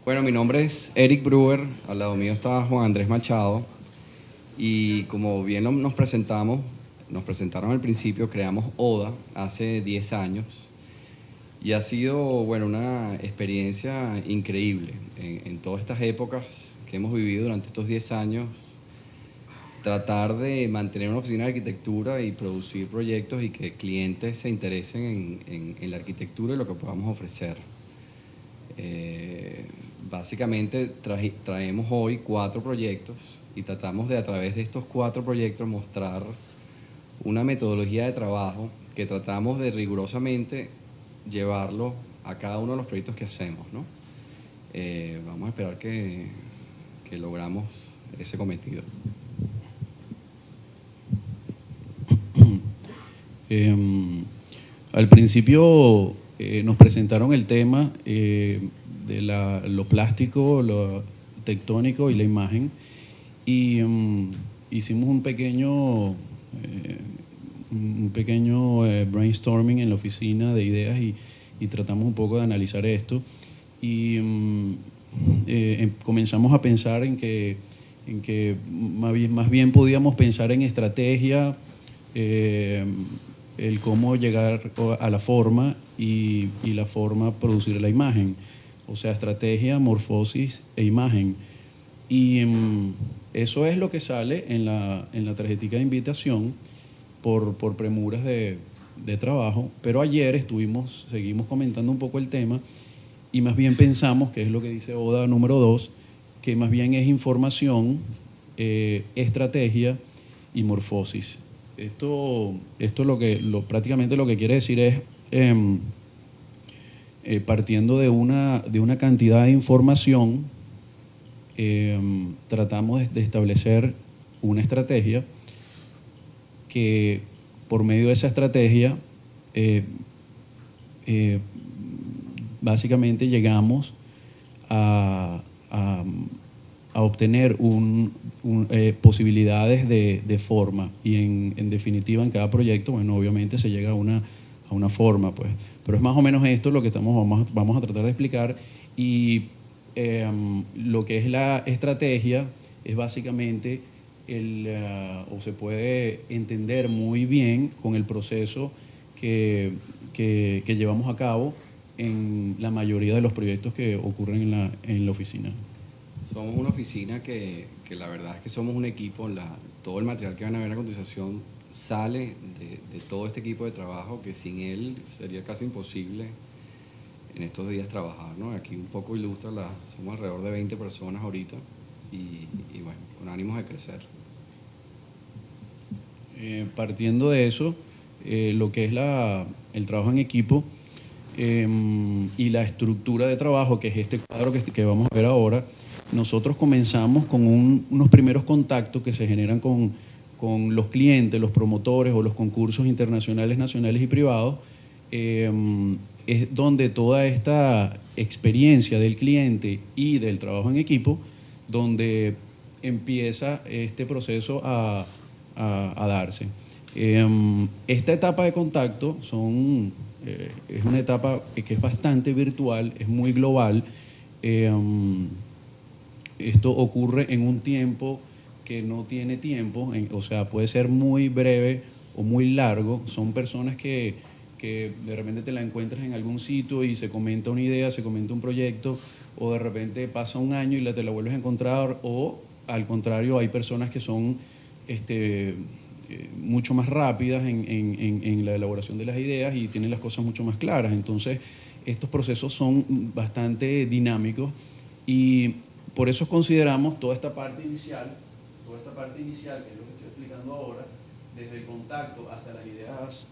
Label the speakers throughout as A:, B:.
A: Bueno, mi nombre es Eric Brewer, al lado mío está Juan Andrés Machado y como bien nos nos presentaron al principio, creamos ODA hace 10 años y ha sido, bueno, una experiencia increíble en todas estas épocas que hemos vivido durante estos 10 años, tratar de mantener una oficina de arquitectura y producir proyectos y que clientes se interesen en la arquitectura y lo que podamos ofrecer. Eh, Básicamente traemos hoy 4 proyectos y tratamos de a través de estos 4 proyectos mostrar una metodología de trabajo que tratamos de rigurosamente llevarlo a cada uno de los proyectos que hacemos, ¿no? Vamos a esperar que logramos ese cometido.
B: Al principio nos presentaron el tema de lo plástico, lo tectónico y la imagen, y hicimos un pequeño brainstorming en la oficina de ideas y tratamos un poco de analizar esto y comenzamos a pensar en que más bien podíamos pensar en estrategia, el cómo llegar a la forma y la forma producir la imagen, o sea, estrategia, morfosis e imagen. Y eso es lo que sale en la tarjetica de invitación por premuras de trabajo, pero ayer seguimos comentando un poco el tema y más bien pensamos, que es lo que dice ODA número 2, que más bien es información, estrategia y morfosis. Esto prácticamente lo que quiere decir es, partiendo de una cantidad de información, tratamos de establecer una estrategia que por medio de esa estrategia básicamente llegamos a obtener posibilidades de forma y en definitiva en cada proyecto, bueno, obviamente se llega a una forma, pues. Pero es más o menos esto lo que vamos a tratar de explicar y lo que es la estrategia es básicamente o se puede entender muy bien con el proceso que llevamos a cabo en la mayoría de los proyectos que ocurren en la oficina.
A: Somos una oficina que la verdad es que somos un equipo. Todo el material que van a ver a continuación sale de todo este equipo de trabajo, que sin él sería casi imposible en estos días trabajar, ¿no? Aquí un poco ilustra, somos alrededor de 20 personas ahorita y bueno, con ánimos de crecer.
B: Partiendo de eso, lo que es el trabajo en equipo y la estructura de trabajo, que es este cuadro que vamos a ver ahora, nosotros comenzamos con unos primeros contactos que se generan con los clientes, los promotores o los concursos internacionales, nacionales y privados. Es donde toda esta experiencia del cliente y del trabajo en equipo, donde empieza este proceso a darse. Esta etapa de contacto es una etapa que es bastante virtual, es muy global. Esto ocurre en un tiempo que no tiene tiempo, o sea, puede ser muy breve o muy largo. Son personas que de repente te la encuentras en algún sitio y se comenta una idea, se comenta un proyecto, o de repente pasa un año y te la vuelves a encontrar, o al contrario, hay personas que son mucho más rápidas en la elaboración de las ideas y tienen las cosas mucho más claras. Entonces, estos procesos son bastante dinámicos y por eso consideramos toda esta parte inicial, que es lo que estoy explicando ahora, desde el contacto hasta las ideas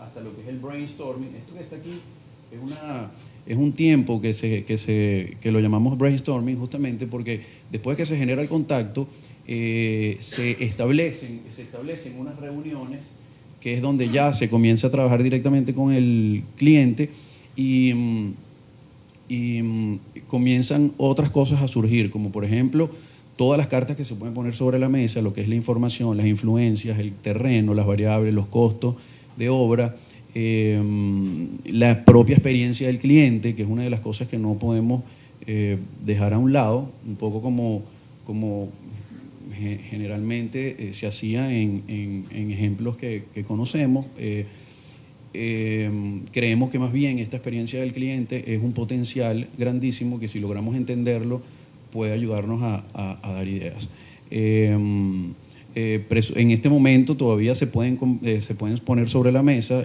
B: hasta lo que es el brainstorming. Esto que está aquí es un tiempo que lo llamamos brainstorming justamente porque después que se genera el contacto, se establecen unas reuniones que es donde ya se comienza a trabajar directamente con el cliente y comienzan otras cosas a surgir, como por ejemplo todas las cartas que se pueden poner sobre la mesa, lo que es la información, las influencias, el terreno, las variables, los costos de obra, la propia experiencia del cliente, que es una de las cosas que no podemos dejar a un lado, un poco como generalmente se hacía en ejemplos que conocemos. Creemos que más bien esta experiencia del cliente es un potencial grandísimo que si logramos entenderlo puede ayudarnos a dar ideas. En este momento todavía se pueden poner sobre la mesa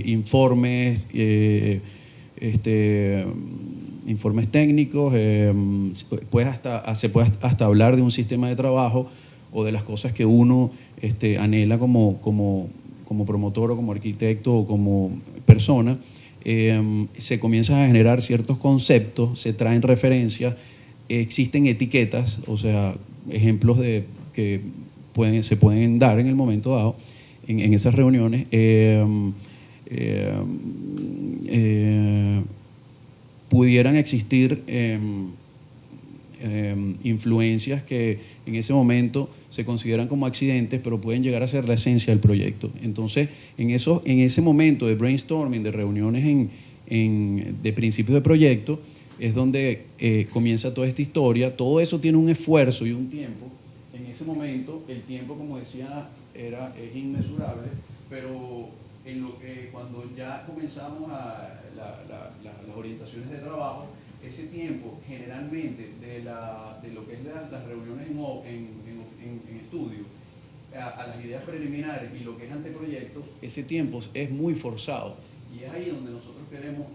B: informes, informes técnicos, se puede hasta hablar de un sistema de trabajo o de las cosas que uno anhela como promotor o como arquitecto o como persona. Se comienzan a generar ciertos conceptos, se traen referencias, existen etiquetas, o sea, ejemplos que se pueden dar en el momento dado en esas reuniones. Pudieran existir influencias que en ese momento se consideran como accidentes, pero pueden llegar a ser la esencia del proyecto. Entonces, en ese momento de brainstorming, de reuniones de principios de proyecto, es donde comienza toda esta historia. Todo eso tiene un esfuerzo y un tiempo. En ese momento, el tiempo, como decía, es inmesurable, pero cuando ya comenzamos las orientaciones de trabajo, ese tiempo generalmente de lo que es las reuniones en estudio a las ideas preliminares y lo que es anteproyecto, ese tiempo es muy forzado. Y es ahí donde nosotros queremos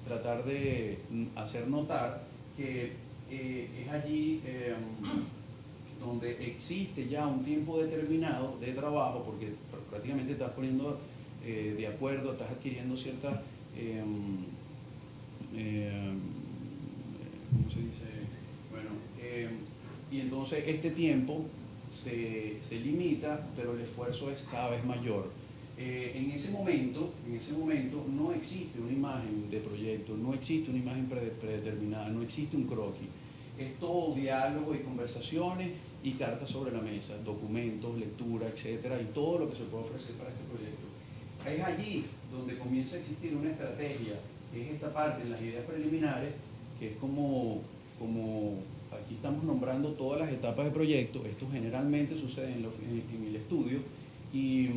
B: tratar de hacer notar que es allí donde existe ya un tiempo determinado de trabajo, porque prácticamente estás poniendo de acuerdo, estás adquiriendo ciertas, ¿cómo se dice? Bueno, y entonces este tiempo se limita, pero el esfuerzo es cada vez mayor. En ese momento no existe una imagen de proyecto, no existe una imagen predeterminada, no existe un croquis. Es todo diálogo y conversaciones y cartas sobre la mesa, documentos, lectura, etcétera, y todo lo que se puede ofrecer para este proyecto. Es allí donde comienza a existir una estrategia, que es esta parte en las ideas preliminares, que es como aquí estamos nombrando todas las etapas de proyecto. Esto generalmente sucede en el estudio y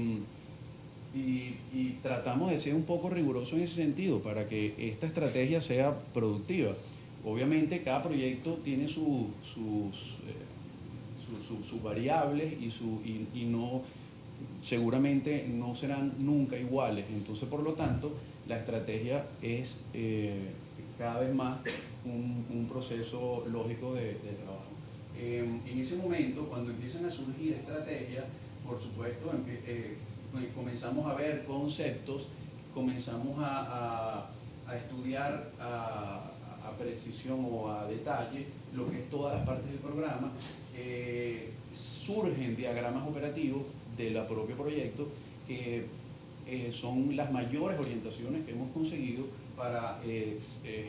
B: tratamos de ser un poco rigurosos en ese sentido para que esta estrategia sea productiva. Obviamente cada proyecto tiene sus variables y no, seguramente no serán nunca iguales. Entonces, por lo tanto, la estrategia es cada vez más un proceso lógico de trabajo. En ese momento, cuando empiezan a surgir estrategias, por supuesto, comenzamos a ver conceptos, comenzamos a estudiar a precisión o a detalle lo que es todas las partes del programa. Surgen diagramas operativos del propio proyecto que son las mayores orientaciones que hemos conseguido para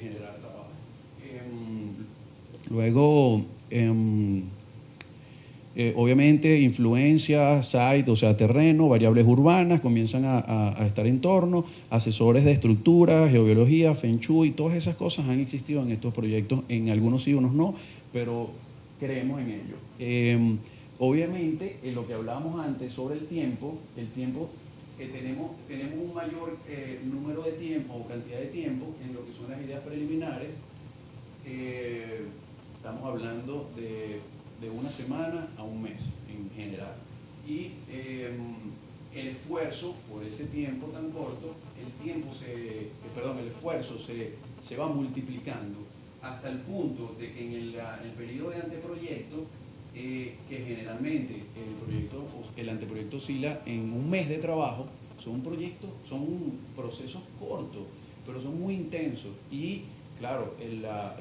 B: generar trabajo. Luego, obviamente, influencias, site, o sea, terreno, variables urbanas, comienzan a estar en torno, asesores de estructura, geobiología, Feng Shui, todas esas cosas han existido en estos proyectos, en algunos sí, unos no, pero creemos en ello. Obviamente, en lo que hablábamos antes sobre el tiempo tenemos un mayor número de tiempo o cantidad de tiempo en lo que son las ideas preliminares. Estamos hablando de una semana a un mes en general. Y el esfuerzo por ese tiempo tan corto, el esfuerzo se va multiplicando hasta el punto de que en el periodo de anteproyecto, que generalmente el anteproyecto oscila en un mes de trabajo, son procesos cortos, pero son muy intensos y claro,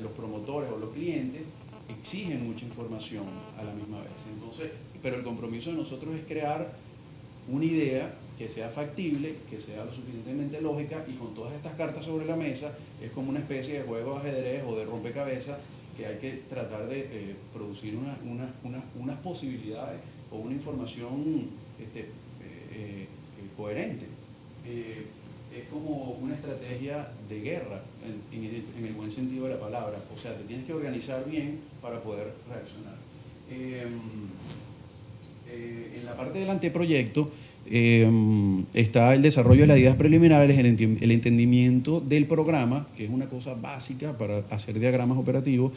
B: los promotores o los clientes exigen mucha información a la misma vez. Entonces, pero el compromiso de nosotros es crear una idea que sea factible, que sea lo suficientemente lógica, y con todas estas cartas sobre la mesa es como una especie de juego de ajedrez o de rompecabezas que hay que tratar de producir unas posibilidades o una información coherente. es como una estrategia de guerra, en el buen sentido de la palabra. O sea, te tienes que organizar bien para poder reaccionar. En la parte del anteproyecto está el desarrollo de las ideas preliminares, el entendimiento del programa, que es una cosa básica para hacer diagramas operativos.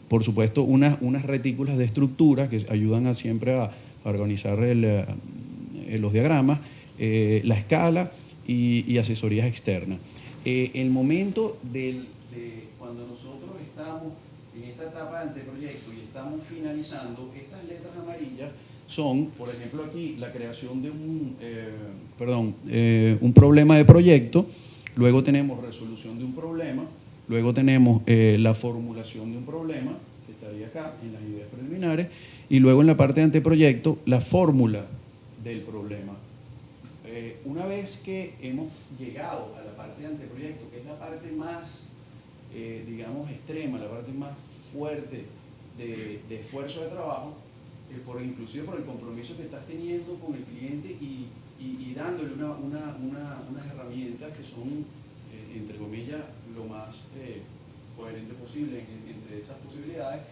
B: Por supuesto, unas retículas de estructura que ayudan siempre a organizar los diagramas, la escala y asesorías externas. El momento de cuando nosotros estamos en esta etapa de anteproyecto y estamos finalizando, estas letras amarillas son, por ejemplo aquí, la creación de un problema de proyecto, luego tenemos resolución de un problema, luego tenemos la formulación de un problema, que estaría acá en las ideas preliminares, y luego en la parte de anteproyecto, la fórmula del problema. Una vez que hemos llegado a la parte de anteproyecto, que es la parte más, digamos, extrema, la parte más fuerte de esfuerzo de trabajo, inclusive por el compromiso que estás teniendo con el cliente y dándole unas herramientas que son, entre comillas, lo más coherente posible entre esas posibilidades,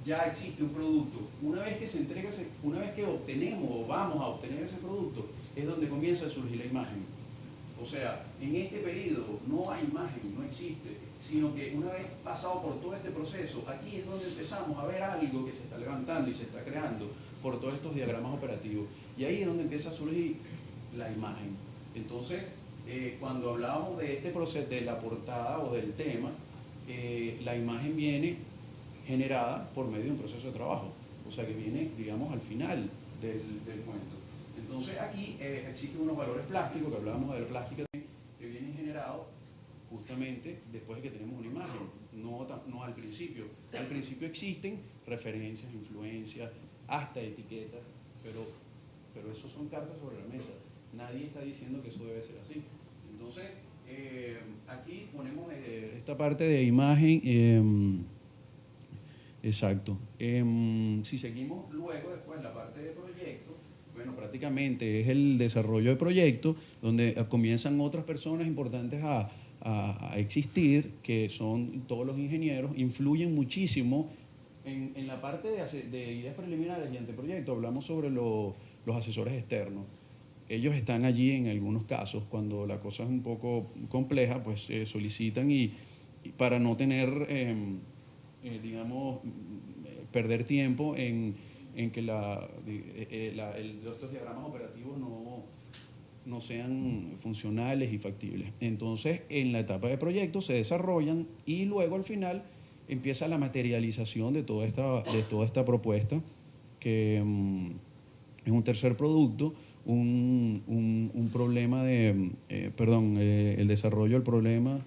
B: ya existe un producto. Una vez que se entrega, una vez que obtenemos o vamos a obtener ese producto, es donde comienza a surgir la imagen. O sea, en este periodo no hay imagen, no existe, sino que una vez pasado por todo este proceso, aquí es donde empezamos a ver algo que se está levantando y se está creando por todos estos diagramas operativos. Y ahí es donde empieza a surgir la imagen. Entonces, cuando hablábamos de este proceso, de la portada o del tema, la imagen viene generada por medio de un proceso de trabajo, o sea que viene, digamos, al final del cuento. Entonces aquí existen unos valores plásticos, que hablábamos de la plástica, que vienen generados justamente después de que tenemos una imagen, no al principio. Al principio existen referencias, influencias, hasta etiquetas, pero eso son cartas sobre la mesa. Nadie está diciendo que eso debe ser así. Entonces, aquí ponemos esta parte de imagen. Exacto. Si seguimos luego, después, la parte de proyecto, bueno, prácticamente es el desarrollo de proyecto, donde comienzan otras personas importantes a existir, que son todos los ingenieros, influyen muchísimo en la parte de ideas preliminares y anteproyecto. Hablamos sobre los asesores externos. Ellos están allí en algunos casos, cuando la cosa es un poco compleja, pues solicitan y para no tener... digamos, perder tiempo en que los diagramas operativos no sean funcionales y factibles. Entonces, en la etapa de proyecto se desarrollan y luego al final empieza la materialización de toda esta propuesta, que es un tercer producto, un problema el desarrollo del problema,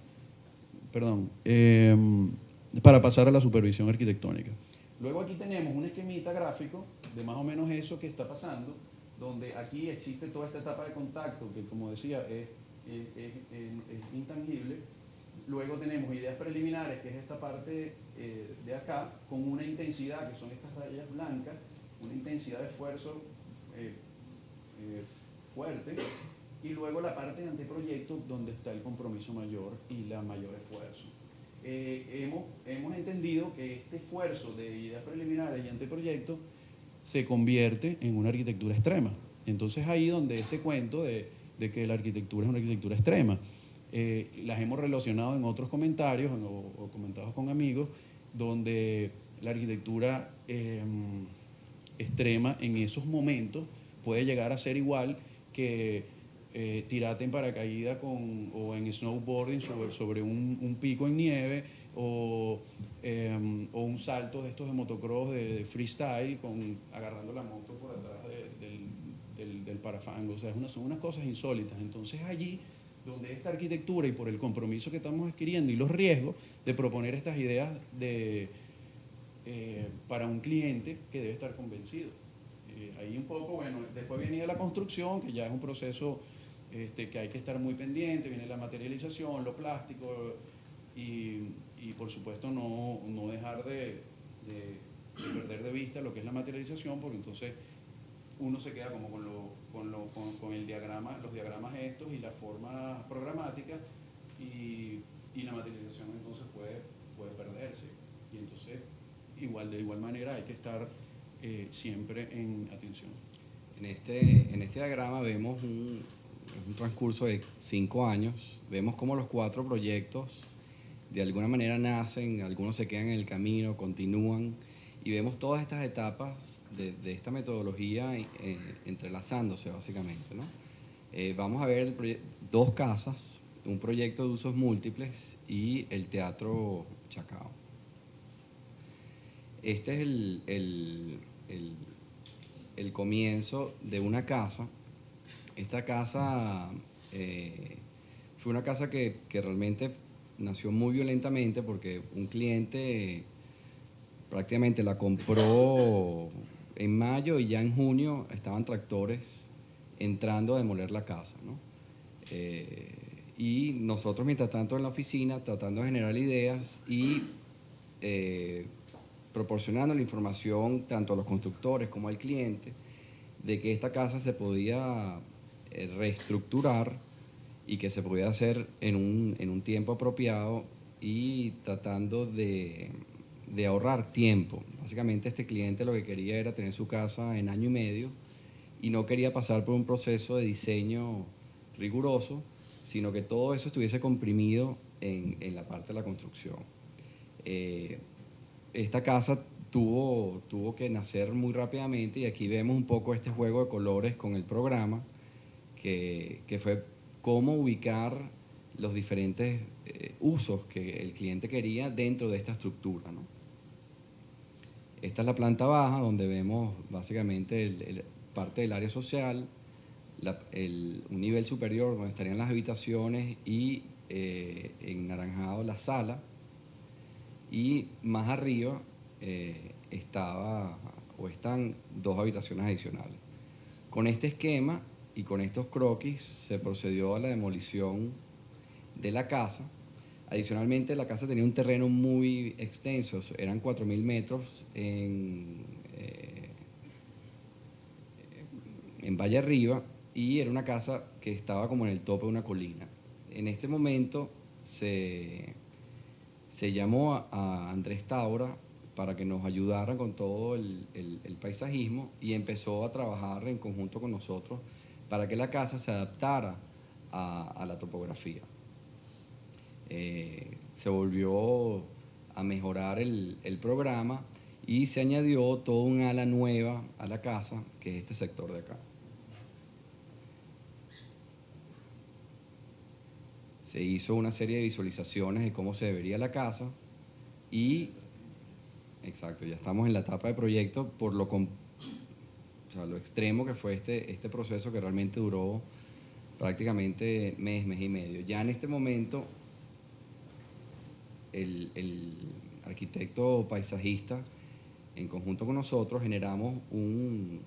B: para pasar a la supervisión arquitectónica. Luego aquí tenemos un esquemita gráfico de más o menos eso que está pasando, donde aquí existe toda esta etapa de contacto, que como decía es intangible. Luego tenemos ideas preliminares, que es esta parte de acá, con una intensidad, que son estas rayas blancas, una intensidad de esfuerzo fuerte, y luego la parte de anteproyecto, donde está el compromiso mayor y la mayor esfuerzo. Hemos entendido que este esfuerzo de ideas preliminares y anteproyecto se convierte en una arquitectura extrema. Entonces ahí donde este cuento de que la arquitectura es una arquitectura extrema, las hemos relacionado en otros comentarios o comentados con amigos, donde la arquitectura extrema en esos momentos puede llegar a ser igual que tirarte en paracaídas o en snowboarding sobre un pico en nieve, o un salto de estos de motocross de freestyle agarrando la moto por atrás del parafango. O sea, son unas cosas insólitas. Entonces allí donde esta arquitectura, y por el compromiso que estamos adquiriendo y los riesgos de proponer estas ideas para un cliente que debe estar convencido. Ahí un poco, bueno, después viene la construcción, que ya es un proceso que hay que estar muy pendiente, viene la materialización, lo plástico, y por supuesto no dejar de perder de vista lo que es la materialización, porque entonces uno se queda como con el diagrama, los diagramas estos y la forma programática y la materialización entonces puede perderse. Y entonces, de igual manera hay que estar siempre en atención.
A: En este diagrama vemos un transcurso de 5 años, vemos cómo los 4 proyectos de alguna manera nacen, algunos se quedan en el camino, continúan, y vemos todas estas etapas de esta metodología entrelazándose básicamente, ¿no? Vamos a ver 2 casas, un proyecto de usos múltiples y el Teatro Chacao. Este es el comienzo de una casa. Esta casa fue una casa que realmente nació muy violentamente porque un cliente prácticamente la compró en mayo y ya en junio estaban tractores entrando a demoler la casa, ¿no? Y nosotros mientras tanto en la oficina tratando de generar ideas y proporcionando la información tanto a los constructores como al cliente de que esta casa se podía reestructurar y que se podía hacer en un tiempo apropiado y tratando de ahorrar tiempo. Básicamente este cliente lo que quería era tener su casa en año y medio y no quería pasar por un proceso de diseño riguroso, sino que todo eso estuviese comprimido en la parte de la construcción. Esta casa tuvo que nacer muy rápidamente y aquí vemos un poco este juego de colores con el programa, que fue cómo ubicar los diferentes usos que el cliente quería dentro de esta estructura, ¿no? Esta es la planta baja, donde vemos básicamente parte del área social, un nivel superior donde estarían las habitaciones y en naranjado la sala, y más arriba están 2 habitaciones adicionales. Con este esquema y con estos croquis se procedió a la demolición de la casa. Adicionalmente, la casa tenía un terreno muy extenso, eran 4.000 metros en Valle Arriba, y era una casa que estaba como en el tope de una colina. En este momento se llamó a Andrés Taura para que nos ayudara con todo el paisajismo y empezó a trabajar en conjunto con nosotros para que la casa se adaptara a la topografía. Se volvió a mejorar el programa y se añadió toda un ala nueva a la casa, que es este sector de acá. Se hizo una serie de visualizaciones de cómo se vería la casa y, exacto, ya estamos en la etapa de proyecto por lo extremo que fue este proceso que realmente duró prácticamente mes y medio. Ya en este momento el arquitecto paisajista, en conjunto con nosotros, generamos un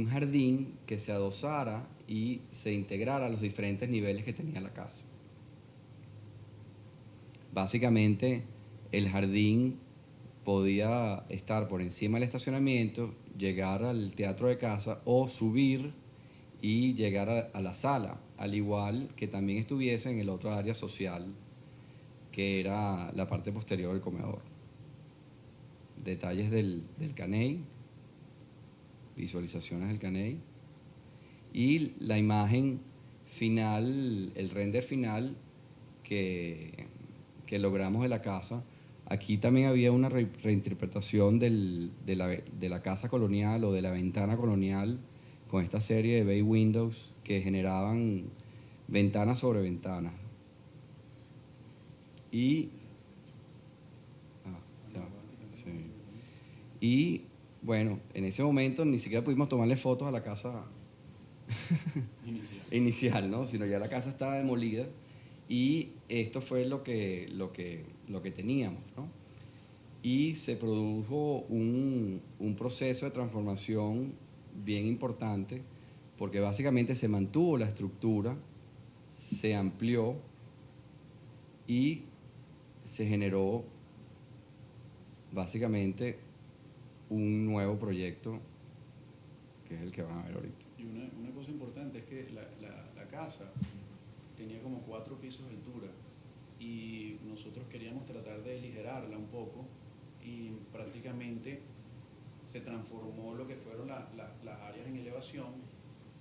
A: jardín que se adosara y se integrara a los diferentes niveles que tenía la casa. Básicamente, el jardín podía estar por encima del estacionamiento, llegar al teatro de casa o subir y llegar a la sala, al igual que también estuviese en el otro área social, que era la parte posterior del comedor. Detalles del caney, visualizaciones del caney y la imagen final, el render final que logramos de la casa. Aquí también había una reinterpretación de la casa colonial o de la ventana colonial con esta serie de bay windows que generaban ventanas sobre ventanas. Y, y bueno, en ese momento ni siquiera pudimos tomarle fotos a la casa inicial, ¿no? Sino ya la casa estaba demolida y esto fue lo que teníamos, ¿no? Y se produjo un proceso de transformación bien importante porque básicamente se mantuvo la estructura, se amplió y se generó básicamente un nuevo proyecto que es el que van a ver ahorita.
B: Y una cosa importante es que la casa tenía como 4 pisos de altura y nosotros queríamos tratar de aligerarla un poco y prácticamente se transformó lo que fueron las áreas en elevación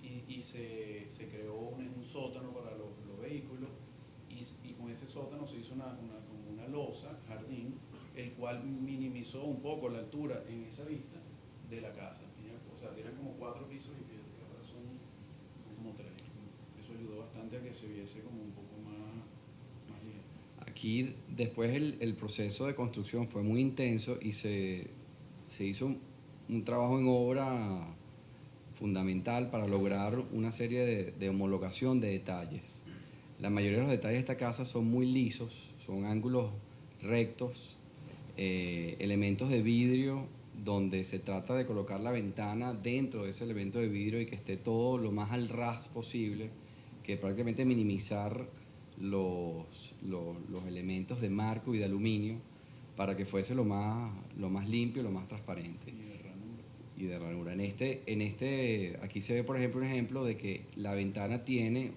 B: y se creó un sótano para los vehículos y con ese sótano se hizo como una losa, jardín, el cual minimizó un poco la altura en esa vista de la casa. O sea, eran como 4 pisos y ahora son como 3. Eso ayudó bastante a que se viese como un poco más ligero.
A: Aquí después el proceso de construcción fue muy intenso y se hizo un trabajo en obra fundamental para lograr una serie de homologación de detalles. La mayoría de los detalles de esta casa son muy lisos, son ángulos rectos, elementos de vidrio donde se trata de colocar la ventana dentro de ese elemento de vidrio y que esté todo lo más al ras posible, que prácticamente minimizar los elementos de marco y de aluminio para que fuese lo más limpio, lo más transparente. Y de ranura. Aquí se ve, por ejemplo, un ejemplo de que la ventana tiene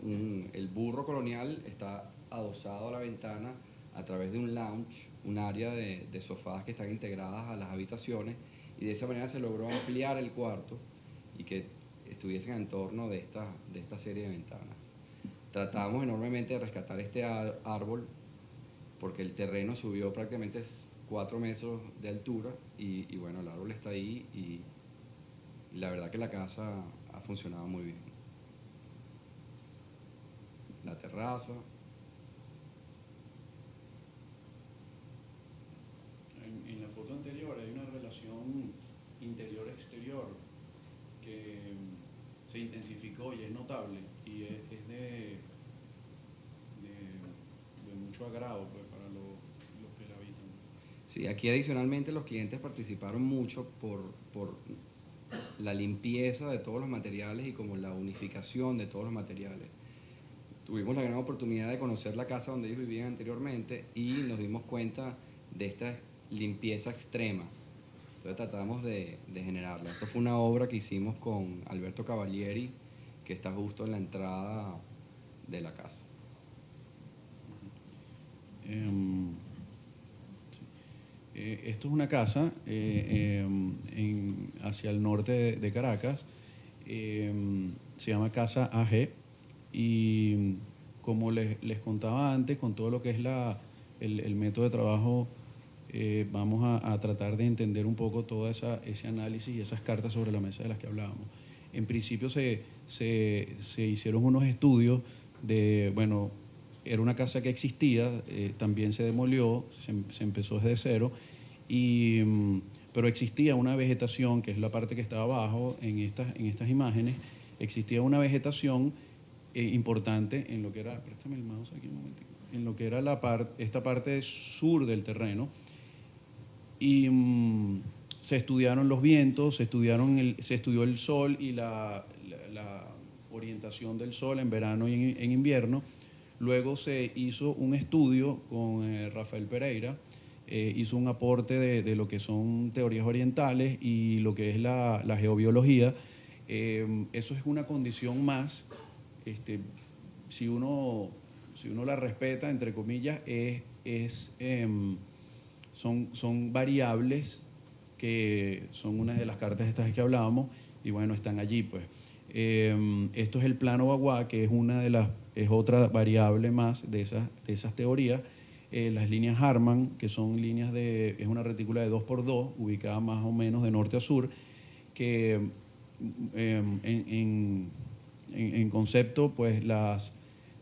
A: el burro colonial está adosado a la ventana a través de un lounge, un área de sofás que están integradas a las habitaciones, y de esa manera se logró ampliar el cuarto y que estuviesen en torno de esta serie de ventanas. Tratamos enormemente de rescatar este árbol porque el terreno subió prácticamente 4 metros de altura y bueno, el árbol está ahí y la verdad que la casa ha funcionado muy bien. La terraza.
B: En la foto anterior hay una relación interior-exterior que se intensificó y es notable y es de mucho agrado pues, para los que la habitan.
A: Sí, aquí adicionalmente los clientes participaron mucho por la limpieza de todos los materiales y como la unificación de todos los materiales. Tuvimos la gran oportunidad de conocer la casa donde ellos vivían anteriormente y nos dimos cuenta de esta limpieza extrema. Entonces tratamos de generarla. Esto fue una obra que hicimos con Alberto Cavalieri, que está justo en la entrada de la casa.
B: Esto es una casa hacia el norte de Caracas, se llama Casa AG y como les contaba antes, con todo lo que es el método de trabajo, vamos a tratar de entender un poco todo ese análisis y esas cartas sobre la mesa de las que hablábamos. En principio se hicieron unos estudios de, bueno, era una casa que existía, también se demolió, se empezó desde cero, pero existía una vegetación, que es la parte que está abajo en estas imágenes, existía una vegetación importante en lo que era, préstame el mouse aquí un momentito, en lo que era esta parte sur del terreno, y se estudiaron los vientos, se estudió el sol y la orientación del sol en verano y en invierno. Luego se hizo un estudio con Rafael Pereira, hizo un aporte de lo que son teorías orientales y lo que es la geobiología. Eso es una condición más, si uno la respeta, entre comillas, son variables que son una de las cartas estas que hablábamos y bueno, están allí pues. Esto es el plano Bagua, que es otra variable más de esas teorías. Las líneas Harman, que son líneas es una retícula de 2x2, ubicada más o menos de norte a sur, que en concepto, pues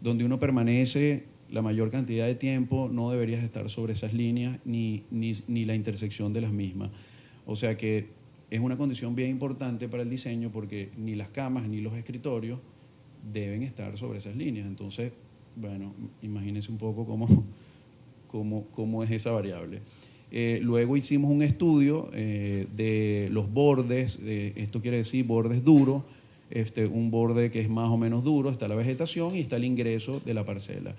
B: donde uno permanece la mayor cantidad de tiempo, no deberías estar sobre esas líneas ni la intersección de las mismas. O sea que es una condición bien importante para el diseño porque ni las camas ni los escritorios deben estar sobre esas líneas. Entonces, bueno, imagínense un poco cómo es esa variable. Luego hicimos un estudio de los bordes, esto quiere decir bordes duros, un borde que es más o menos duro, está la vegetación y está el ingreso de la parcela.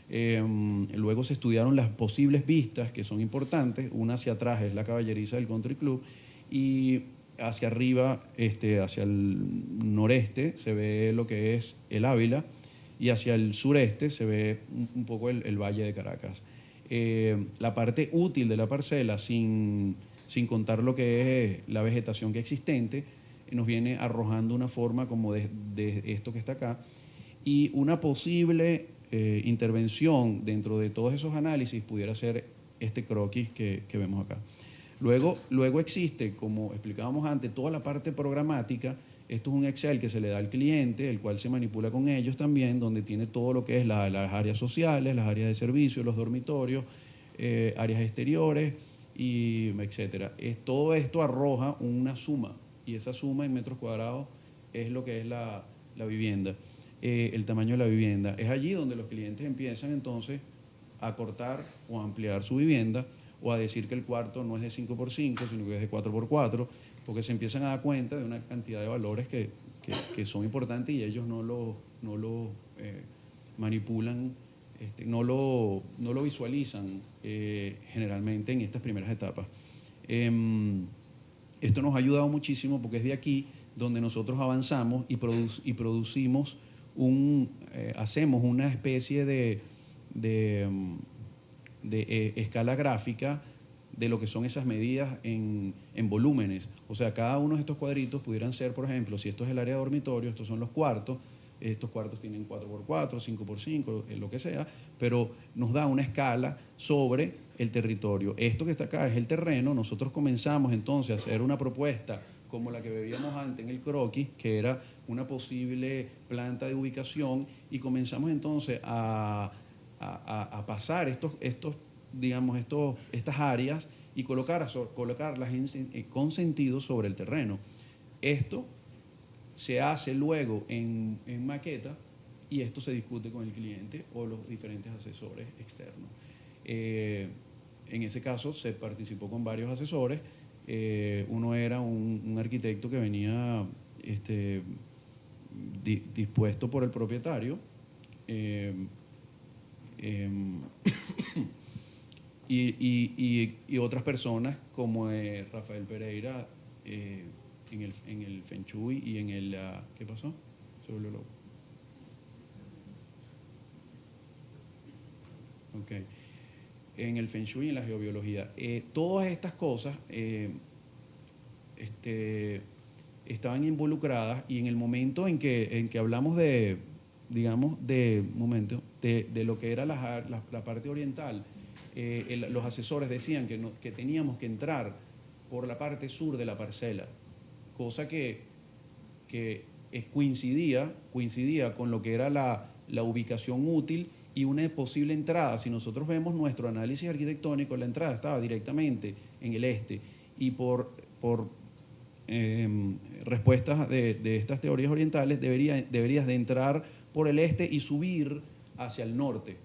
B: Luego se estudiaron las posibles vistas que son importantes, una hacia atrás es la caballeriza del Country Club y hacia arriba, hacia el noreste, se ve lo que es el Ávila, y hacia el sureste se ve un poco el Valle de Caracas. La parte útil de la parcela, sin contar lo que es la vegetación que es existente, nos viene arrojando una forma como de esto que está acá, y una posible intervención dentro de todos esos análisis pudiera ser este croquis que vemos acá. Luego existe, como explicábamos antes, toda la parte programática. Esto es un Excel que se le da al cliente, el cual se manipula con ellos también, donde tiene todo lo que es las áreas sociales, las áreas de servicio, los dormitorios, áreas exteriores, y etcétera. Todo esto arroja una suma, y esa suma en metros cuadrados es lo que es la vivienda, el tamaño de la vivienda. Es allí donde los clientes empiezan entonces a cortar o a ampliar su vivienda, o a decir que el cuarto no es de 5x5, sino que es de 4x4, porque se empiezan a dar cuenta de una cantidad de valores que son importantes, y ellos no lo manipulan, no lo visualizan generalmente en estas primeras etapas. Esto nos ha ayudado muchísimo, porque es de aquí donde nosotros avanzamos y producimos hacemos una especie de escala gráfica de lo que son esas medidas en volúmenes. O sea, cada uno de estos cuadritos pudieran ser, por ejemplo, si esto es el área de dormitorio, estos son los cuartos, estos cuartos tienen 4x4, 5x5, lo que sea, pero nos da una escala sobre el territorio. Esto que está acá es el terreno. Nosotros comenzamos entonces a hacer una propuesta como la que veíamos antes en el croquis, que era una posible planta de ubicación, y comenzamos entonces a pasar estas áreas y colocarlas con sentido sobre el terreno. Esto se hace luego en maqueta, y esto se discute con el cliente o los diferentes asesores externos. En ese caso se participó con varios asesores. Uno era un arquitecto que venía dispuesto por el propietario, y otras personas como Rafael Pereira en el Feng Shui y en el... ¿qué pasó? Se volvió loco. Ok. En el Feng Shui y en la geobiología. Todas estas cosas estaban involucradas, y en el momento en que hablamos de lo que era la parte oriental, los asesores decían que teníamos que entrar por la parte sur de la parcela, cosa que coincidía con lo que era la ubicación útil y una posible entrada. Si nosotros vemos nuestro análisis arquitectónico, la entrada estaba directamente en el este, y por respuestas de estas teorías orientales deberías de entrar por el este y subir hacia el norte,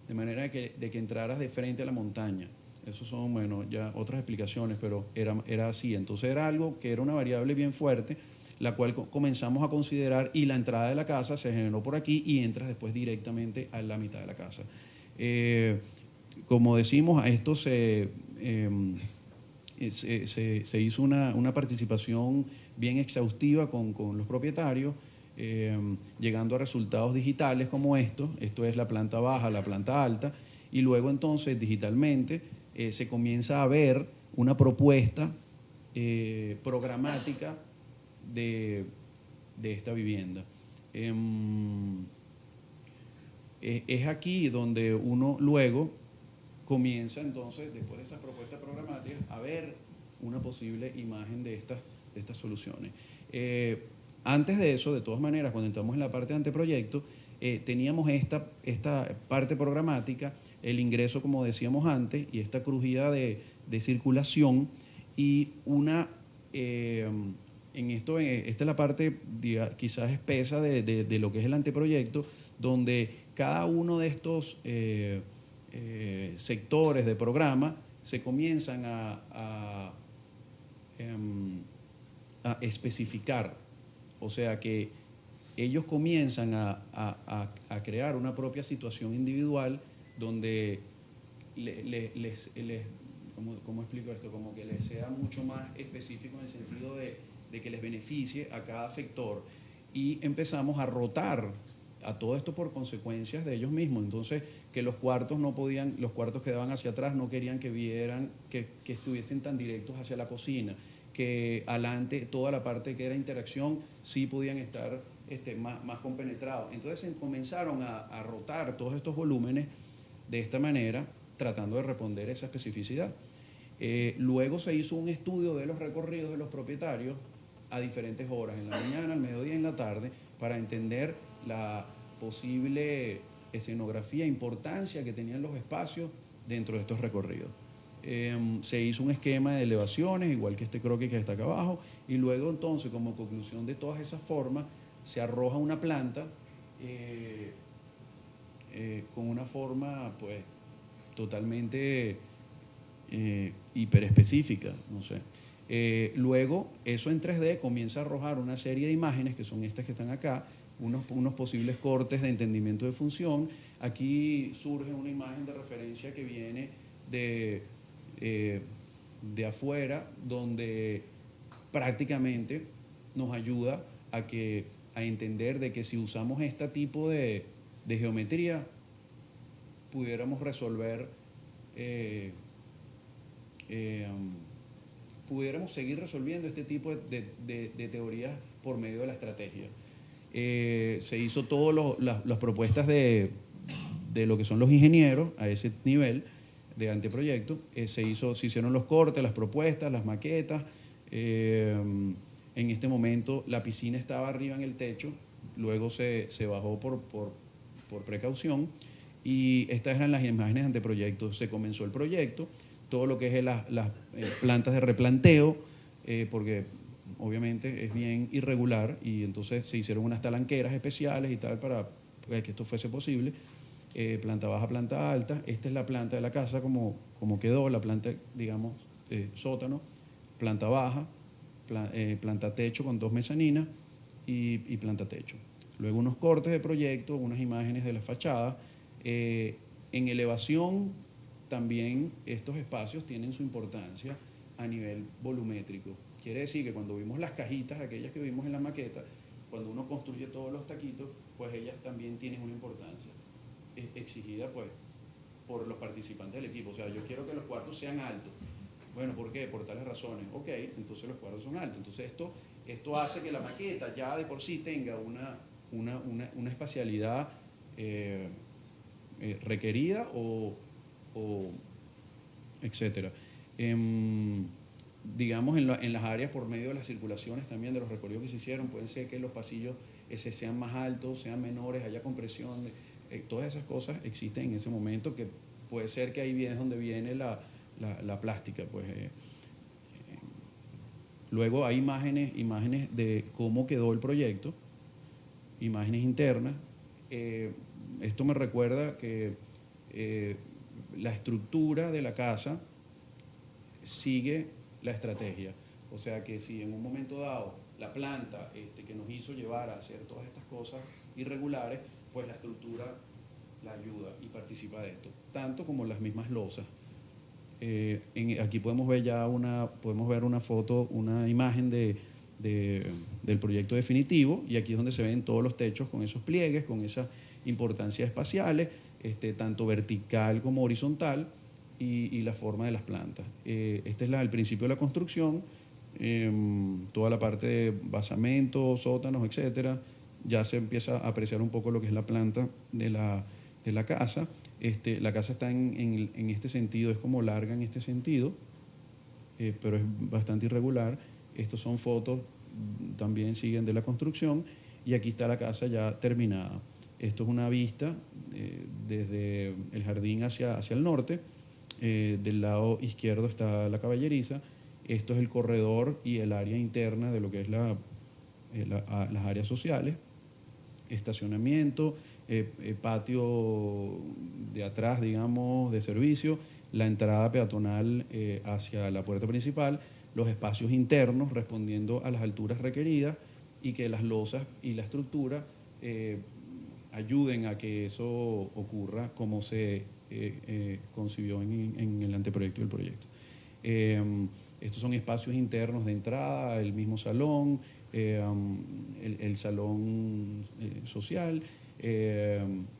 B: de manera de que entraras de frente a la montaña. Esas son, bueno, ya otras explicaciones, pero era así. Entonces era algo que era una variable bien fuerte, la cual comenzamos a considerar, y la entrada de la casa se generó por aquí, y entras después directamente a la mitad de la casa. Como decimos, a esto se hizo una participación bien exhaustiva con los propietarios, llegando a resultados digitales como esto. Esto es la planta baja, la planta alta, y luego entonces digitalmente se comienza a ver una propuesta programática de esta vivienda. Es aquí donde uno luego comienza entonces, después de esas propuestas programáticas, a ver una posible imagen de estas soluciones. Antes de eso, de todas maneras, cuando entramos en la parte de anteproyecto, teníamos esta parte programática, el ingreso, como decíamos antes, y esta crujida de circulación, y esta es la parte quizás espesa de lo que es el anteproyecto, donde cada uno de estos sectores de programa se comienzan a especificar. O sea que ellos comienzan a crear una propia situación individual, donde ¿cómo explico esto? Como que les sea mucho más específico en el sentido de que les beneficie a cada sector. Y empezamos a rotar a todo esto por consecuencias de ellos mismos. Entonces, que los cuartos no podían, los cuartos quedaban hacia atrás, no querían que vieran, que estuviesen tan directos hacia la cocina, que adelante, toda la parte que era interacción, sí podían estar más compenetrados. Entonces comenzaron a rotar todos estos volúmenes de esta manera, tratando de responder esa especificidad. Luego se hizo un estudio de los recorridos de los propietarios a diferentes horas, en la mañana, al mediodía y en la tarde, para entender la posible escenografía, importancia que tenían los espacios dentro de estos recorridos. Se hizo un esquema de elevaciones, igual que este croquis que está acá abajo, y luego entonces, como conclusión de todas esas formas, se arroja una planta con una forma pues totalmente hiperespecífica, no sé. Luego, eso en 3D comienza a arrojar una serie de imágenes, que son estas que están acá, unos posibles cortes de entendimiento de función. Aquí surge una imagen de referencia que viene de afuera, donde prácticamente nos ayuda a entender de que si usamos este tipo de geometría, pudiéramos resolver, pudiéramos seguir resolviendo este tipo de teorías por medio de la estrategia. Se hizo todas las propuestas de lo que son los ingenieros a ese nivel de anteproyecto. Se hicieron los cortes, las propuestas, las maquetas. En este momento la piscina estaba arriba en el techo, luego se bajó por precaución, y estas eran las imágenes de anteproyecto. Se comenzó el proyecto, todo lo que es las plantas de replanteo, porque obviamente es bien irregular, y entonces se hicieron unas talanqueras especiales y tal para que esto fuese posible. Planta baja, planta alta. Esta es la planta de la casa como quedó, la planta, digamos, sótano, planta baja, planta techo con 2 mezaninas y planta techo. Luego unos cortes de proyecto, unas imágenes de la fachada. En elevación también estos espacios tienen su importancia a nivel volumétrico. Quiere decir que cuando vimos las cajitas, aquellas que vimos en la maqueta, cuando uno construye todos los taquitos, pues ellas también tienen una importancia exigida pues por los participantes del equipo. O sea, yo quiero que los cuartos sean altos. Bueno, ¿por qué? Por tales razones. Ok, entonces los cuartos son altos. Entonces esto hace que la maqueta ya de por sí tenga una espacialidad requerida o etcétera. Digamos, en las áreas por medio de las circulaciones también de los recorridos que se hicieron, pueden ser que los pasillos sean más altos, sean menores, haya compresión, todas esas cosas existen en ese momento, que puede ser que ahí es donde viene la plástica. Pues, luego hay imágenes de cómo quedó el proyecto, imágenes internas. Esto me recuerda que la estructura de la casa sigue la estrategia. O sea que si en un momento dado la planta que nos hizo llevar a hacer todas estas cosas irregulares, pues la estructura la ayuda y participa de esto, tanto como las mismas losas. Aquí podemos ver una foto, una imagen del proyecto definitivo, y aquí es donde se ven todos los techos con esos pliegues, con esas importancias espaciales, tanto vertical como horizontal, y la forma de las plantas. Este es el principio de la construcción, toda la parte de basamento, sótanos, etcétera. Ya se empieza a apreciar un poco lo que es la planta de la casa. La casa está en este sentido, es como larga en este sentido, pero es bastante irregular. Estos son fotos, también siguen de la construcción, y aquí está la casa ya terminada. Esto es una vista desde el jardín hacia el norte. Del lado izquierdo está la caballeriza. Esto es el corredor y el área interna de lo que es las áreas sociales. Estacionamiento, patio de atrás, digamos, de servicio, la entrada peatonal hacia la puerta principal, los espacios internos respondiendo a las alturas requeridas, y que las losas y la estructura ayuden a que eso ocurra como se concibió en el anteproyecto del proyecto. Estos son espacios internos de entrada, el mismo salón, el salón social.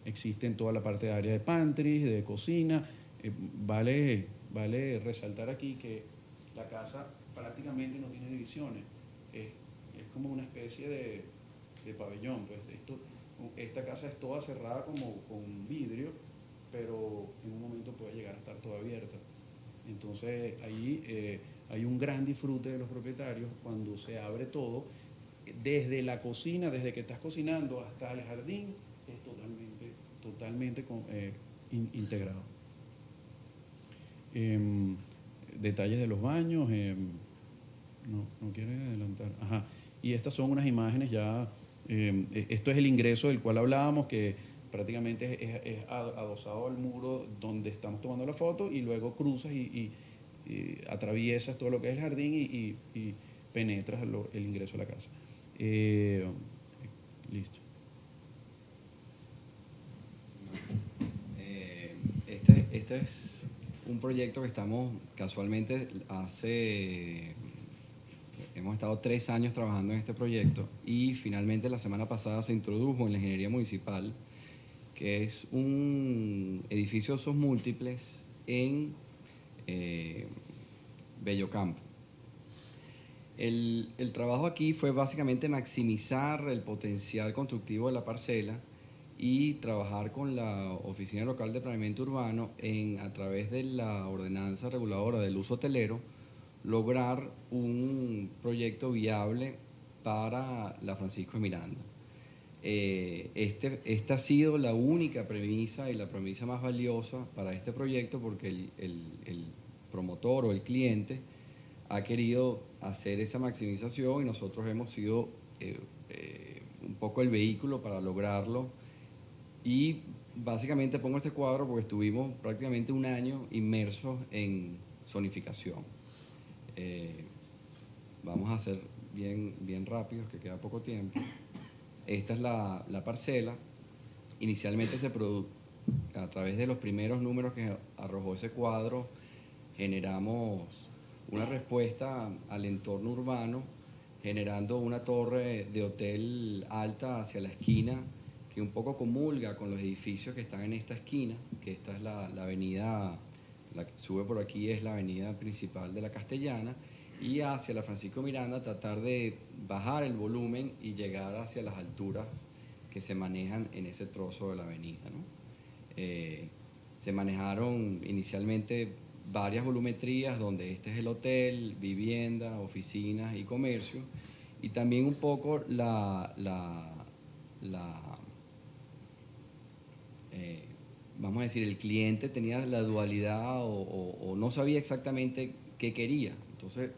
B: Existe en toda la parte de área de pantry, de cocina. Vale resaltar aquí que la casa prácticamente no tiene divisiones. Es como una especie de pabellón. Pues esta casa es toda cerrada como con vidrio, pero en un momento puede llegar a estar toda abierta. Entonces ahí hay un gran disfrute de los propietarios cuando se abre todo, desde la cocina, desde que estás cocinando hasta el jardín, es totalmente integrado. Detalles de los baños, no quiere adelantar. Ajá. Y estas son unas imágenes ya, esto es el ingreso del cual hablábamos, que prácticamente es adosado al muro donde estamos tomando la foto, y luego cruzas y atraviesas todo lo que es el jardín y penetras el ingreso a la casa. Listo.
A: Este es un proyecto que estamos casualmente hemos estado 3 años trabajando en este proyecto, y finalmente la semana pasada se introdujo en la ingeniería municipal, que es un edificio de usos múltiples en Bellocampo. El trabajo aquí fue básicamente maximizar el potencial constructivo de la parcela y trabajar con la Oficina Local de Planeamiento Urbano a través de la ordenanza reguladora del uso hotelero, lograr un proyecto viable para la Francisco de Miranda. Esta ha sido la única premisa y la premisa más valiosa para este proyecto, porque el promotor o el cliente ha querido hacer esa maximización y nosotros hemos sido un poco el vehículo para lograrlo. Y básicamente pongo este cuadro porque estuvimos prácticamente un año inmersos en zonificación. Vamos a hacer bien rápidos, que queda poco tiempo. Esta es la parcela. Inicialmente a través de los primeros números que arrojó ese cuadro, generamos una respuesta al entorno urbano, generando una torre de hotel alta hacia la esquina, que un poco comulga con los edificios que están en esta esquina, que esta es la avenida, la que sube por aquí es la avenida principal de la Castellana, y hacia la Francisco Miranda tratar de bajar el volumen y llegar hacia las alturas que se manejan en ese trozo de la avenida, ¿no? Se manejaron inicialmente varias volumetrías, donde este es el hotel, vivienda, oficinas y comercio, y también un poco vamos a decir, el cliente tenía la dualidad o no sabía exactamente qué quería. Entonces,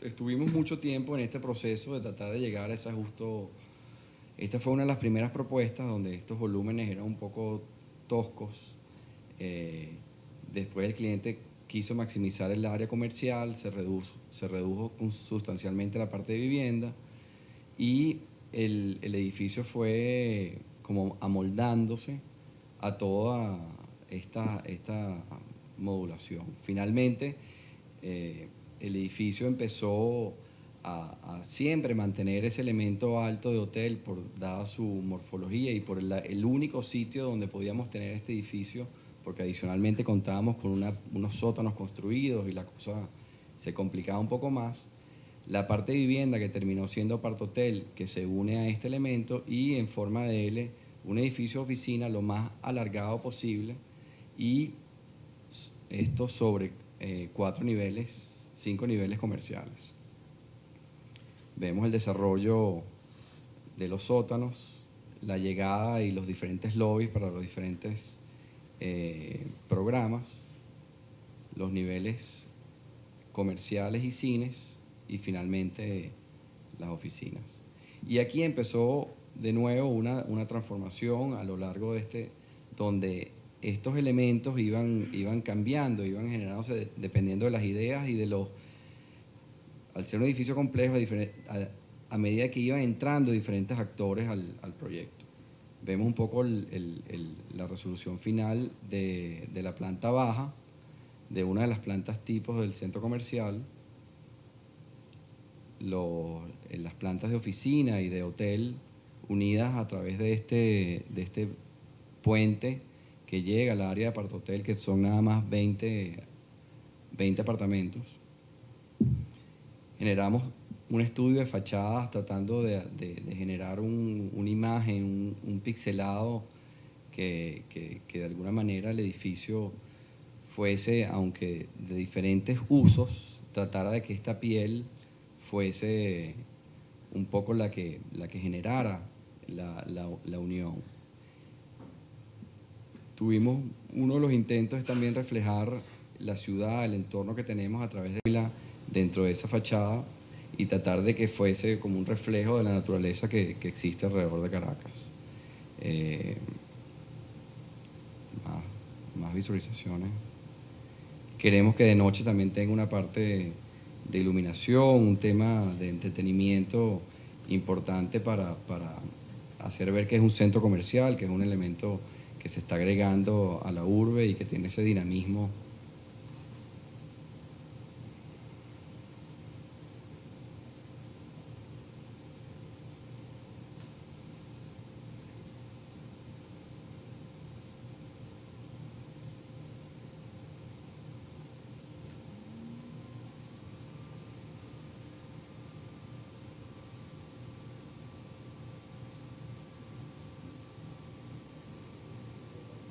A: estuvimos mucho tiempo en este proceso de tratar de llegar a ese ajuste. Esta fue una de las primeras propuestas donde estos volúmenes eran un poco toscos. Después el cliente quiso maximizar el área comercial, se redujo sustancialmente la parte de vivienda, y el edificio fue como amoldándose a toda esta modulación. Finalmente, el edificio empezó a siempre mantener ese elemento alto de hotel, dada su morfología y por el único sitio donde podíamos tener este edificio, porque adicionalmente contábamos con unos sótanos construidos y la cosa se complicaba un poco más. La parte de vivienda, que terminó siendo apartotel, que se une a este elemento, y en forma de L, un edificio oficina lo más alargado posible, y esto sobre 4 niveles, 5 niveles comerciales. Vemos el desarrollo de los sótanos, la llegada y los diferentes lobbies para los diferentes programas, los niveles comerciales y cines, y finalmente las oficinas. Y aquí empezó de nuevo una transformación a lo largo de donde estos elementos iban cambiando, iban generándose dependiendo de las ideas y al ser un edificio complejo, a medida que iban entrando diferentes actores al proyecto. Vemos un poco la resolución final de la planta baja, de una de las plantas tipos del centro comercial, en las plantas de oficina y de hotel unidas a través de este puente que llega al área de apartotel, que son nada más 20 apartamentos. Generamos un estudio de fachadas tratando de generar una imagen, un pixelado que de alguna manera el edificio fuese, aunque de diferentes usos, tratara de que esta piel fuese un poco la que generara la unión. Tuvimos, uno de los intentos es también reflejar la ciudad, el entorno que tenemos a través de dentro de esa fachada y tratar de que fuese como un reflejo de la naturaleza que existe alrededor de Caracas. Más visualizaciones. Queremos que de noche también tenga una parte de iluminación, un tema de entretenimiento importante para hacer ver que es un centro comercial, que es un elemento que se está agregando a la urbe y que tiene ese dinamismo.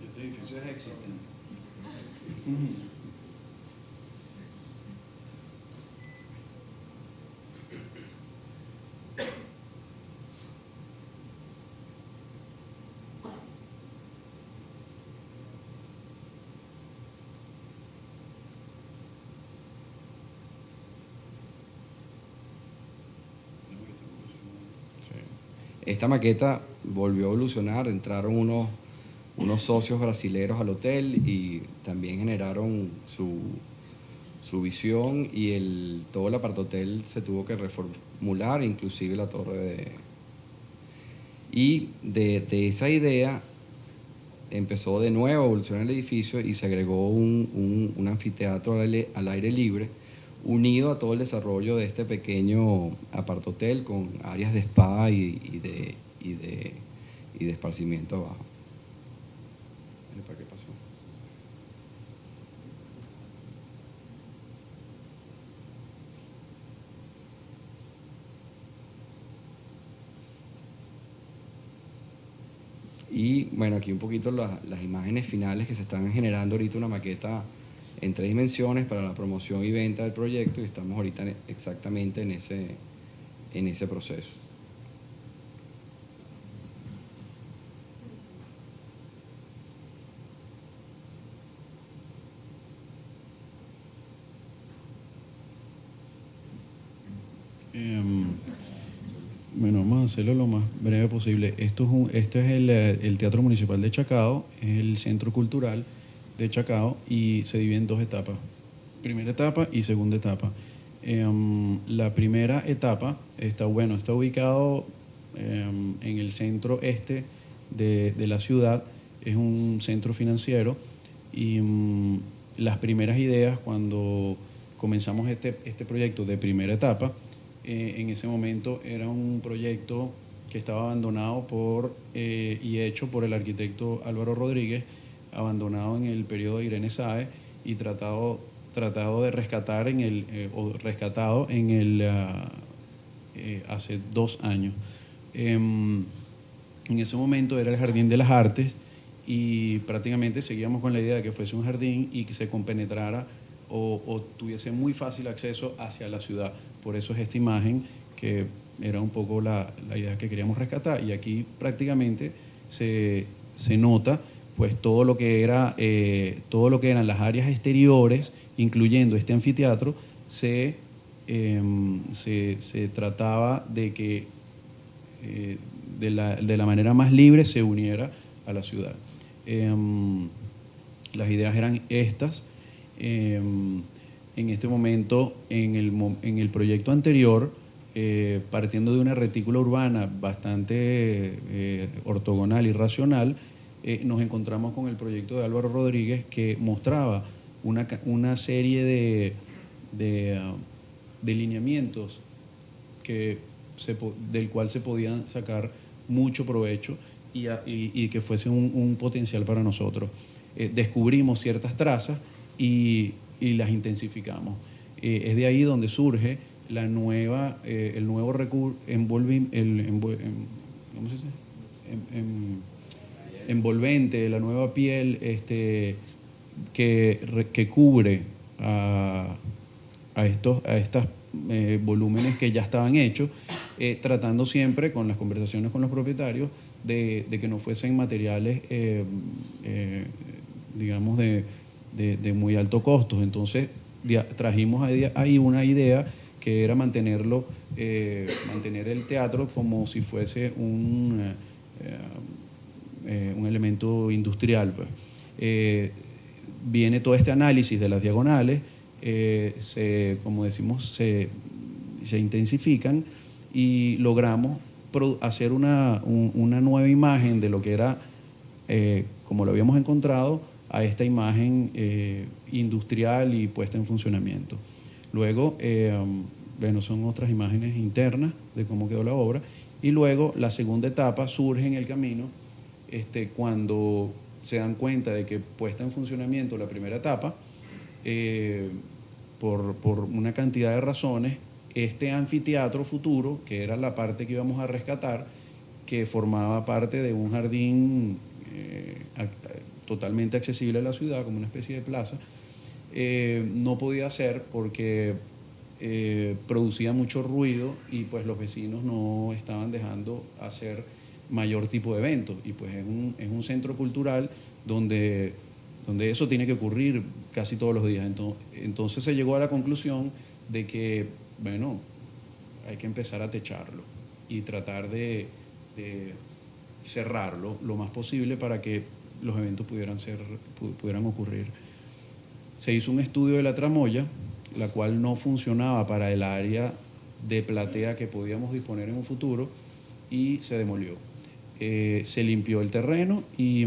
B: Este edificio es existente.
A: Esta maqueta volvió a evolucionar, entraron unos socios brasileros al hotel y también generaron su visión y todo el apartotel se tuvo que reformular, inclusive la torre Y de esa idea empezó de nuevo a evolucionar el edificio y se agregó un anfiteatro al aire libre, unido a todo el desarrollo de este pequeño apartotel con áreas de spa y de esparcimiento abajo. ¿Para qué pasó? Y bueno, aquí un poquito las imágenes finales que se están generando ahorita, una maqueta en 3 dimensiones para la promoción y venta del proyecto, y estamos ahorita exactamente en ese proceso.
B: Bueno, vamos a hacerlo lo más breve posible. Esto es el Teatro Municipal de Chacao, es el centro cultural de Chacao y se divide en 2 etapas, primera etapa y segunda etapa. La primera etapa está ubicado en el centro este de la ciudad, es un centro financiero y las primeras ideas cuando comenzamos este proyecto de primera etapa, en ese momento era un proyecto que estaba abandonado y hecho por el arquitecto Álvaro Rodríguez, abandonado en el periodo de Irene Sáez y tratado de rescatar rescatado hace 2 años. En ese momento era el Jardín de las Artes y prácticamente seguíamos con la idea de que fuese un jardín y que se compenetrara o tuviese muy fácil acceso hacia la ciudad. Por eso es esta imagen que era un poco la idea que queríamos rescatar. Y aquí prácticamente se nota pues todo lo que eran las áreas exteriores, incluyendo este anfiteatro, se trataba de que de la manera más libre se uniera a la ciudad. Las ideas eran estas. En este momento, en el proyecto anterior, partiendo de una retícula urbana bastante ortogonal y racional, nos encontramos con el proyecto de Álvaro Rodríguez que mostraba una serie de lineamientos del cual se podían sacar mucho provecho y que fuese un potencial para nosotros. Descubrimos ciertas trazas y las intensificamos. Es de ahí donde surge el nuevo recurso, ¿cómo se dice? Envolvente, la nueva piel que cubre a estas volúmenes que ya estaban hechos, tratando siempre con las conversaciones con los propietarios de que no fuesen materiales, digamos, de muy alto costo. Entonces trajimos ahí una idea que era mantener el teatro como si fuese un elemento industrial, pues. Viene todo este análisis de las diagonales, como decimos, se intensifican y logramos hacer una nueva imagen de lo que era, como lo habíamos encontrado, a esta imagen industrial y puesta en funcionamiento. Luego, bueno, son otras imágenes internas de cómo quedó la obra. Y luego la segunda etapa surge en el camino cuando se dan cuenta de que puesta en funcionamiento la primera etapa, por una cantidad de razones, este anfiteatro futuro, que era la parte que íbamos a rescatar, que formaba parte de un jardín totalmente accesible a la ciudad, como una especie de plaza, no podía ser porque producía mucho ruido y pues los vecinos no estaban dejando hacer mayor tipo de eventos, y pues es un centro cultural donde eso tiene que ocurrir casi todos los días. Entonces se llegó a la conclusión de que, bueno, hay que empezar a techarlo y tratar de cerrarlo lo más posible para que los eventos pudieran ocurrir. Se hizo un estudio de la tramoya, la cual no funcionaba para el área de platea que podíamos disponer en un futuro, y se demolió. Se limpió el terreno y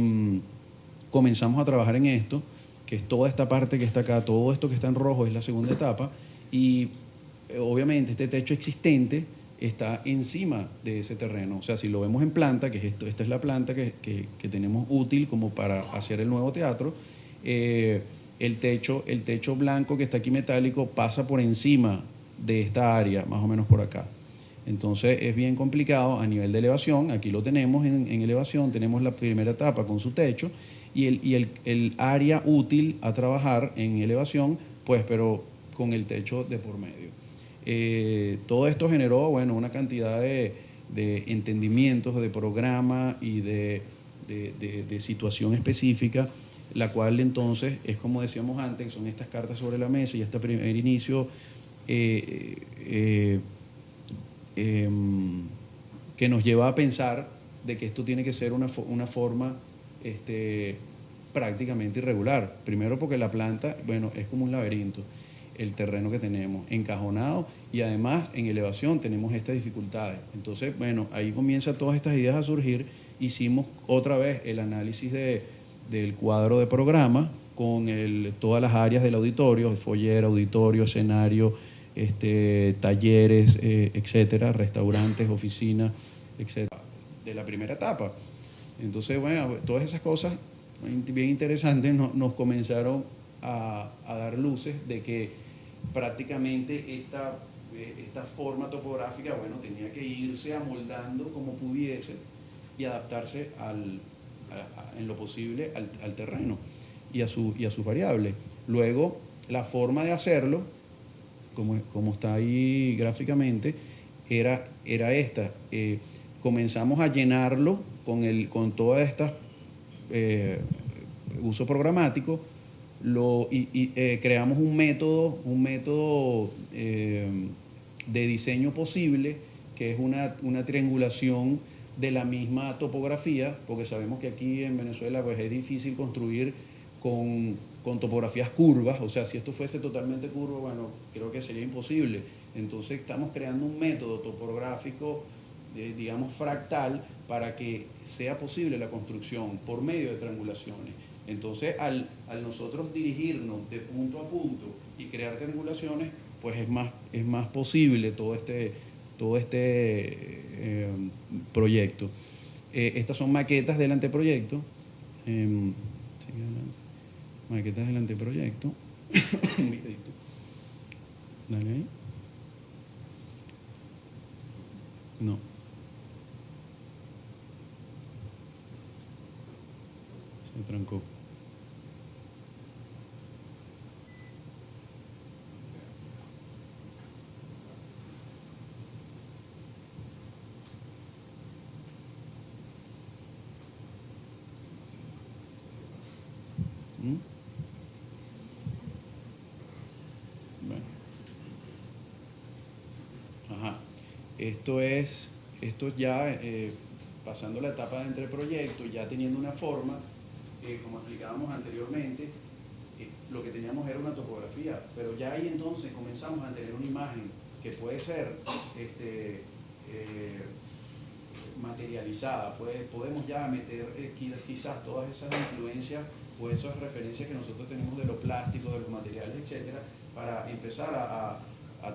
B: comenzamos a trabajar en esto, que es toda esta parte que está acá, todo esto que está en rojo es la segunda etapa, y obviamente este techo existente está encima de ese terreno. O sea, si lo vemos en planta, que es esta es la planta que tenemos útil como para hacer el nuevo teatro, el techo blanco que está aquí metálico pasa por encima de esta área, más o menos por acá. Entonces es bien complicado a nivel de elevación. Aquí lo tenemos en elevación, tenemos la primera etapa con su techo y el área útil a trabajar en elevación, pues, pero con el techo de por medio. Todo esto generó, bueno, una cantidad de entendimientos de programa y de situación específica, la cual entonces es, como decíamos antes, son estas cartas sobre la mesa y este primer inicio que nos lleva a pensar de que esto tiene que ser una forma prácticamente irregular. Primero porque la planta, bueno, es como un laberinto, el terreno que tenemos, encajonado, y además en elevación tenemos estas dificultades. Entonces, bueno, ahí comienzan todas estas ideas a surgir. Hicimos otra vez el análisis del cuadro de programa con todas las áreas del auditorio, foyer, auditorio, escenario, talleres, etcétera, restaurantes, oficinas, etcétera, de la primera etapa. Entonces, bueno, todas esas cosas bien interesantes nos comenzaron a dar luces de que prácticamente esta forma topográfica, bueno, tenía que irse amoldando como pudiese y adaptarse en lo posible al terreno y a sus variables. Luego, la forma de hacerlo, como está ahí gráficamente, era esta. Comenzamos a llenarlo con todas estas uso programático, creamos un método de diseño posible, que es una triangulación de la misma topografía, porque sabemos que aquí en Venezuela pues es difícil construir con topografías curvas. O sea, si esto fuese totalmente curvo, bueno, creo que sería imposible. Entonces estamos creando un método topográfico, digamos fractal, para que sea posible la construcción por medio de triangulaciones. Entonces, al nosotros dirigirnos de punto a punto y crear triangulaciones, pues es más posible todo este proyecto. Estas son maquetas del anteproyecto. Sigue adelante. Maquetas del anteproyecto. Un videito. Dale ahí. No. Se trancó. ¿Mm? Bueno. Ajá. Esto ya pasando la etapa de entreproyecto, ya teniendo una forma, como explicábamos anteriormente, lo que teníamos era una topografía, pero ya ahí entonces comenzamos a tener una imagen que puede ser materializada, podemos ya meter quizás todas esas influencias o esas referencias que nosotros tenemos de los plásticos, de los materiales, etcétera, para empezar a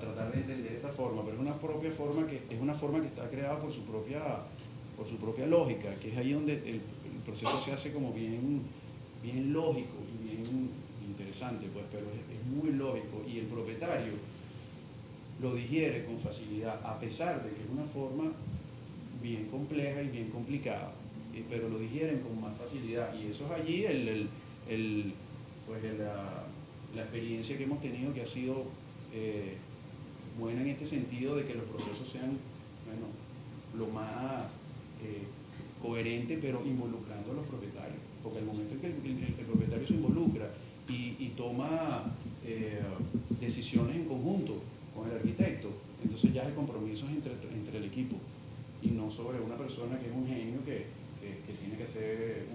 B: tratar de entender esta forma, pero es una propia forma que es una forma que está creada por su propia lógica, que es ahí donde el proceso se hace como bien lógico y bien interesante, pues, pero es muy lógico y el propietario lo digiere con facilidad, a pesar de que es una forma bien compleja y bien complicada, pero lo digieren con más facilidad. Y eso es allí la experiencia que hemos tenido, que ha sido buena en este sentido de que los procesos sean, bueno, lo más coherente, pero involucrando a los propietarios. Porque al momento en que el propietario se involucra y toma decisiones en conjunto con el arquitecto, entonces ya hay compromisos entre el equipo y no sobre una persona que es un genio que tiene que hacer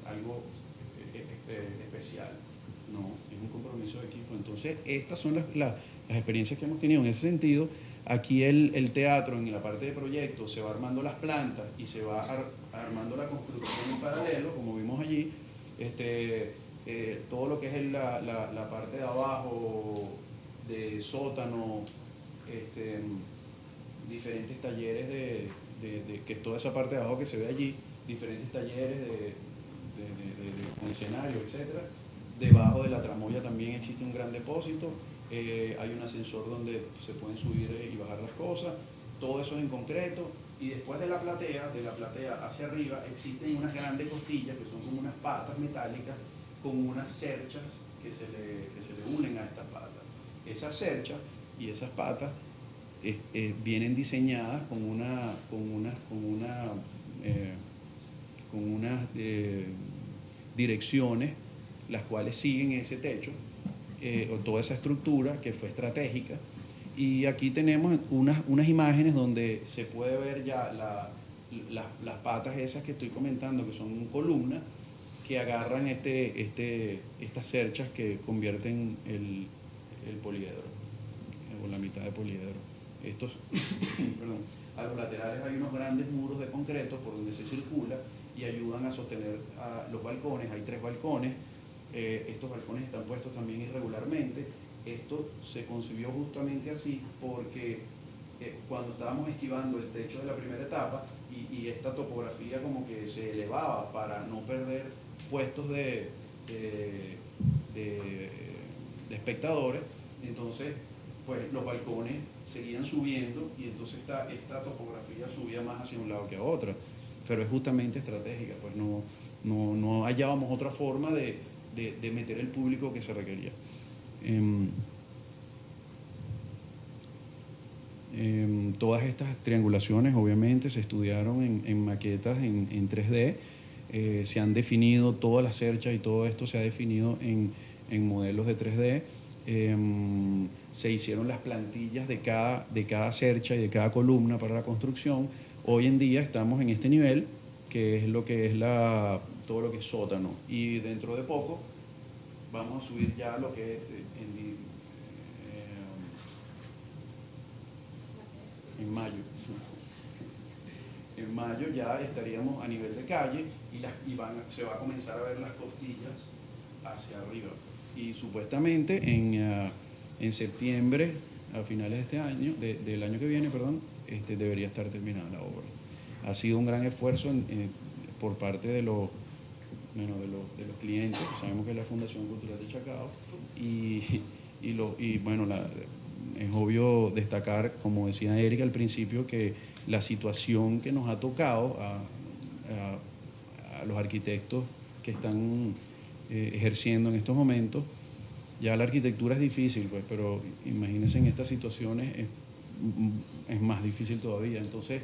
B: algo especial. No, es un compromiso de equipo. Entonces, estas son las experiencias que hemos tenido en ese sentido. Aquí el teatro, en la parte de proyectos, se va armando las plantas y se va armando la construcción en paralelo, como vimos allí. Todo lo que es la parte de abajo, de sótano, diferentes talleres que toda esa parte de abajo que se ve allí, diferentes talleres con escenario, etcétera. Debajo de la tramoya también existe un gran depósito, hay un ascensor donde se pueden subir y bajar las cosas, todo eso es en concreto, y después de la platea hacia arriba existen unas grandes costillas que son como unas patas metálicas con unas cerchas que se le unen a estas patas. Esas cerchas y esas patas vienen diseñadas con unas direcciones, las cuales siguen ese techo, o toda esa estructura que fue estratégica. Y aquí tenemos unas imágenes donde se puede ver ya las patas esas que estoy comentando, que son columnas, que agarran estas cerchas que convierten el poliedro, o la mitad de poliedro. Perdón, a los laterales hay unos grandes muros de concreto por donde se circula y ayudan a sostener los balcones. Hay 3 balcones. Estos balcones están puestos también irregularmente. Esto se concibió justamente así porque cuando estábamos esquivando el techo de la primera etapa y esta topografía como que se elevaba para no perder puestos de espectadores, entonces pues los balcones seguían subiendo y entonces esta topografía subía más hacia un lado que a otra, pero es justamente estratégica, pues no hallábamos otra forma de meter el público que se requería. Todas estas triangulaciones obviamente se estudiaron en maquetas en 3D, se han definido todas las cerchas y todo esto se ha definido en modelos de 3D. Se hicieron las plantillas de cada cercha y de cada columna para la construcción. Hoy en día estamos en este nivel, que es todo lo que es sótano, y dentro de poco vamos a subir ya lo que es en mayo. En mayo ya estaríamos a nivel de calle se va a comenzar a ver las costillas hacia arriba. Y supuestamente en septiembre, a finales de este año, del año que viene, perdón, debería estar terminada la obra. Ha sido un gran esfuerzo por parte de los clientes, que sabemos que es la Fundación Cultural de Chacao, es obvio destacar, como decía Erika al principio, que la situación que nos ha tocado a los arquitectos que están ejerciendo en estos momentos, ya la arquitectura es difícil, pues, pero imagínense en estas situaciones es más difícil todavía. Entonces,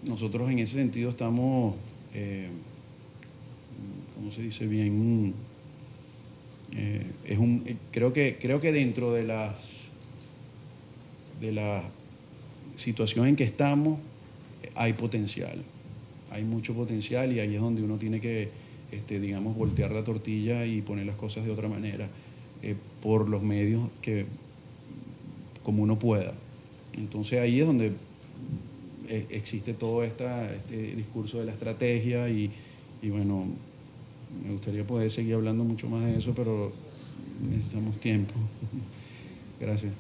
B: nosotros en ese sentido estamos, ¿cómo se dice bien? Creo que dentro de la situación en que estamos hay potencial, hay mucho potencial, y ahí es donde uno tiene que, digamos, voltear la tortilla y poner las cosas de otra manera, por los medios que como uno pueda. Entonces ahí es donde existe todo este discurso de la estrategia y bueno, me gustaría poder seguir hablando mucho más de eso, pero necesitamos tiempo. Gracias.